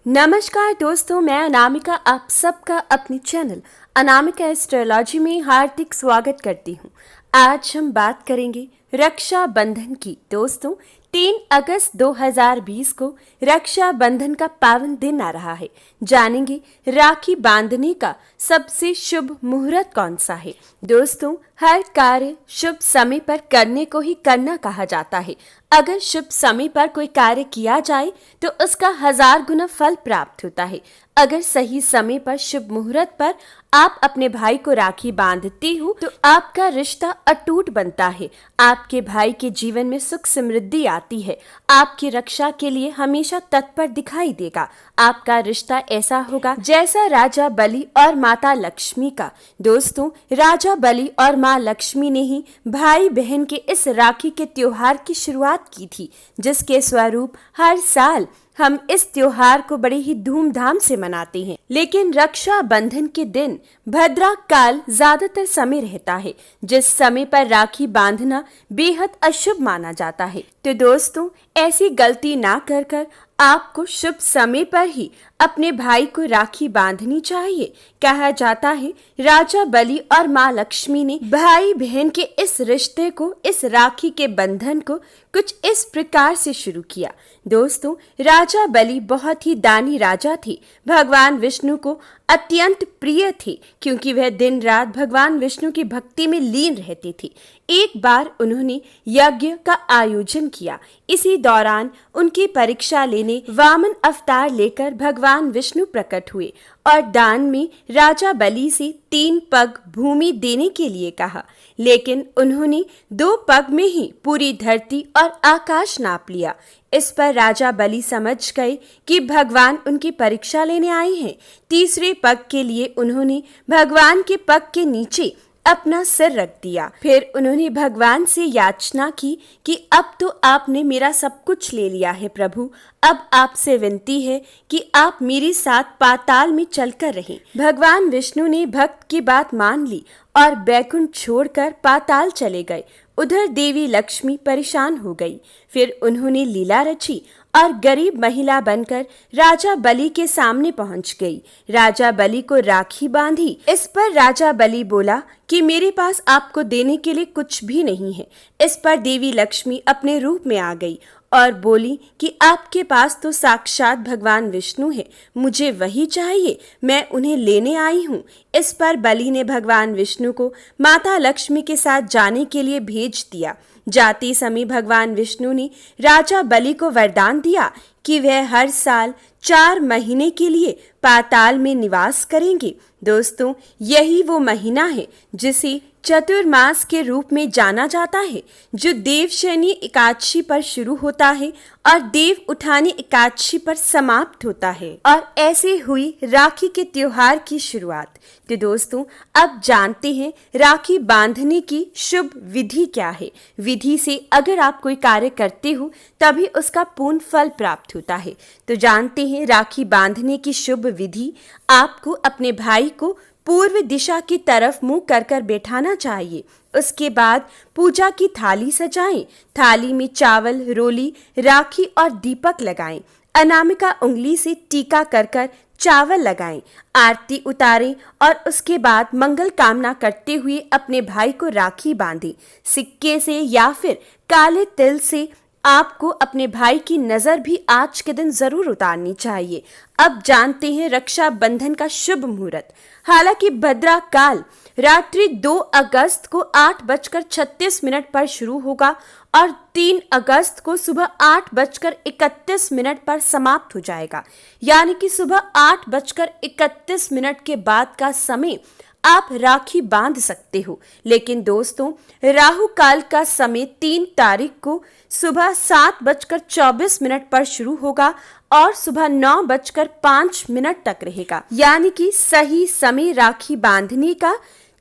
नमस्कार दोस्तों, मैं अनामिका आप सबका अपने चैनल अनामिका एस्ट्रोलॉजी में हार्दिक स्वागत करती हूँ। आज हम बात करेंगे रक्षा बंधन की। दोस्तों, 3 अगस्त 2020 को रक्षा बंधन का पावन दिन आ रहा है। जानेंगे राखी बांधने का सबसे शुभ मुहूर्त कौन सा है। दोस्तों, हर कार्य शुभ समय पर करने को ही करना कहा जाता है। अगर शुभ समय पर कोई कार्य किया जाए तो उसका 1000 गुना फल प्राप्त होता है। अगर सही समय पर शुभ मुहूर्त पर आप अपने भाई को राखी बांधते हो तो आपका रिश्ता अटूट बनता है। आपके भाई के जीवन में सुख समृद्धि आती है। आपकी रक्षा के लिए हमेशा तत्पर दिखाई देगा। आपका रिश्ता ऐसा होगा जैसा राजा बलि और माता लक्ष्मी का। दोस्तों, राजा बलि और माँ लक्ष्मी ने ही भाई बहन के इस राखी के त्योहार की शुरुआत की थी, जिसके स्वरूप हर साल हम इस त्योहार को बड़े ही धूमधाम से मनाते हैं। लेकिन रक्षा बंधन के दिन भद्रा काल ज्यादातर समय रहता है, जिस समय पर राखी बांधना बेहद अशुभ माना जाता है। तो दोस्तों, ऐसी गलती ना कर आपको शुभ समय पर ही अपने भाई को राखी बांधनी चाहिए। कहा जाता है राजा बलि और माँ लक्ष्मी ने भाई बहन के इस रिश्ते को, इस राखी के बंधन को कुछ इस प्रकार से शुरू किया। दोस्तों, राजा बलि बहुत ही दानी राजा थे। भगवान विष्णु को अत्यंत प्रिय थे क्योंकि वह दिन रात भगवान विष्णु की भक्ति में लीन रहते थे। एक बार उन्होंने यज्ञ का आयोजन किया। इसी दौरान उनकी परीक्षा लेने वामन अवतार लेकर भगवान विष्णु प्रकट हुए और दान में राजा बलि से 3 पग भूमि देने के लिए कहा। लेकिन उन्होंने 2 पग में ही पूरी धरती और आकाश नाप लिया। इस पर राजा बलि समझ गए कि भगवान उनकी परीक्षा लेने आए हैं। तीसरे पग के लिए उन्होंने भगवान के पग के नीचे अपना सिर रख दिया। फिर उन्होंने भगवान से याचना की कि अब तो आपने मेरा सब कुछ ले लिया है प्रभु, अब आपसे विनती है कि आप मेरे साथ पाताल में चलकर रहें। भगवान विष्णु ने भक्त की बात मान ली और बैकुंठ छोड़कर पाताल चले गए। उधर देवी लक्ष्मी परेशान हो गई। फिर उन्होंने लीला रची और गरीब महिला बनकर राजा बलि के सामने पहुंच गई। राजा बलि को राखी बांधी। इस पर राजा बलि बोला कि मेरे पास आपको देने के लिए कुछ भी नहीं है। इस पर देवी लक्ष्मी अपने रूप में आ गई और बोली कि आपके पास तो साक्षात भगवान विष्णु है, मुझे वही चाहिए, मैं उन्हें लेने आई हूँ। इस पर बलि ने भगवान विष्णु को माता लक्ष्मी के साथ जाने के लिए भेज दिया। जाते समय भगवान विष्णु ने राजा बलि को वरदान दिया कि वह हर साल 4 महीने के लिए पाताल में निवास करेंगे। दोस्तों, यही वो महीना है जिसे चतुर्मास के रूप में जाना जाता है, जो देवशयनी एकादशी पर शुरू होता है और देव उठानी एकादशी पर समाप्त होता है। और ऐसे हुई राखी के त्योहार की शुरुआत। तो दोस्तों, अब जानते हैं राखी बांधने की शुभ विधि क्या है। विधि से अगर आप कोई कार्य करते हो तभी उसका पूर्ण फल प्राप्त होता है। तो जानते हैं राखी बांधने की शुभ विधि। आपको अपने भाई को पूर्व दिशा की तरफ मुंह कर बैठाना चाहिए। उसके बाद पूजा की थाली सजाएं। थाली में चावल, रोली, राखी और दीपक लगाएं। अनामिका उंगली से टीका कर चावल लगाएं। आरती उतारें और उसके बाद मंगल कामना करते हुए अपने भाई को राखी बांधें। सिक्के से या फिर काले तिल से आपको अपने भाई की नजर भी आज के दिन जरूर उतारनी चाहिए। अब जानते हैं रक्षा बंधन का शुभ मुहूर्त। हालांकि भद्रा काल रात्रि 2 अगस्त को 8:36 पर शुरू होगा और 3 अगस्त को सुबह 8:31 पर समाप्त हो जाएगा। यानी कि सुबह 8:31 के बाद का समय आप राखी बांध सकते हो। लेकिन दोस्तों, राहु काल का समय 3 तारीख को सुबह 7:24 पर शुरू होगा और सुबह 9:05 तक रहेगा। यानी कि सही समय राखी बांधने का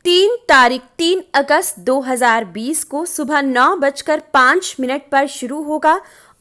3 तारीख 3 अगस्त 2020 को सुबह 9:05 पर शुरू होगा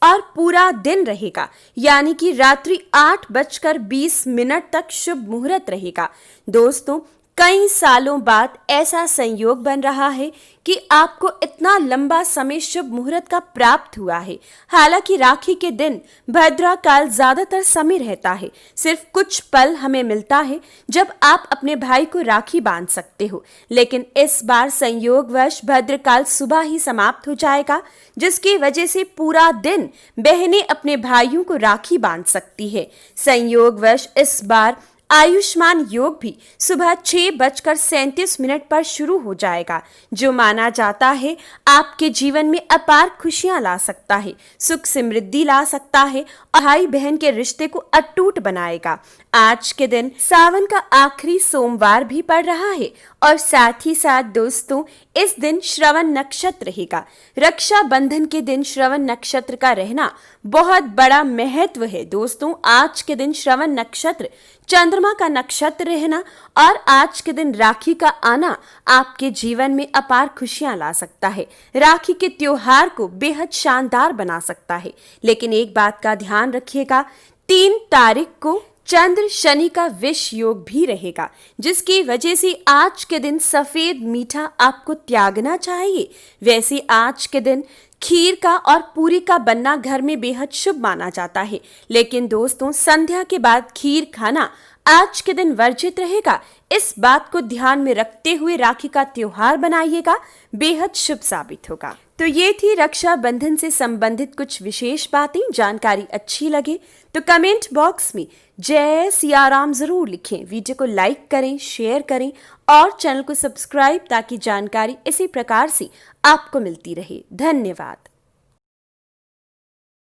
और पूरा दिन रहेगा। यानी कि रात्रि 8:20 तक शुभ मुहूर्त रहेगा। दोस्तों, कई सालों बाद ऐसा संयोग बन रहा है कि आपको इतना लंबा समय शुभ मुहूर्त का प्राप्त हुआ है। हालांकि राखी के दिन भद्रा काल ज्यादातर समय रहता है। सिर्फ कुछ पल हमें मिलता है जब आप अपने भाई को राखी बांध सकते हो, लेकिन इस बार संयोगवश भद्रकाल सुबह ही समाप्त हो जाएगा, जिसकी वजह से पूरा दिन बहनें अपने भाइयों को राखी बांध सकती है। संयोगवश इस बार आयुष्मान योग भी सुबह 6:37 पर शुरू हो जाएगा, जो माना जाता है आपके जीवन में अपार खुशियां ला सकता है, सुख समृद्धि ला सकता है और भाई बहन के रिश्ते को अटूट बनाएगा। आज के दिन सावन का आखिरी सोमवार भी पड़ रहा है और साथ ही साथ दोस्तों इस दिन श्रवण नक्षत्र रहेगा। रक्षाबंधन के दिन श्रवण नक्षत्र का रहना बहुत बड़ा महत्व है। दोस्तों आज के दिन श्रवण नक्षत्र चंद्रमा का नक्षत्र रहना और आज के दिन राखी का आना आपके जीवन में अपार खुशियां ला सकता है, राखी के त्योहार को बेहद शानदार बना सकता है। लेकिन एक बात का ध्यान रखिएगा, 3 तारीख को चंद्र शनि का विष योग भी रहेगा, जिसकी वजह से आज के दिन सफेद मीठा आपको त्यागना चाहिए। वैसे आज के दिन खीर का और पूरी का बनना घर में बेहद शुभ माना जाता है, लेकिन दोस्तों संध्या के बाद खीर खाना आज के दिन वर्जित रहेगा। इस बात को ध्यान में रखते हुए राखी का त्योहार बनाइएगा, बेहद शुभ साबित होगा। तो ये थी रक्षाबंधन से संबंधित कुछ विशेष बातें। जानकारी अच्छी लगे तो कमेंट बॉक्स में जय सियाराम जरूर लिखें। वीडियो को लाइक करें, शेयर करें और चैनल को सब्सक्राइब, ताकि जानकारी इसी प्रकार से आपको मिलती रहे। धन्यवाद।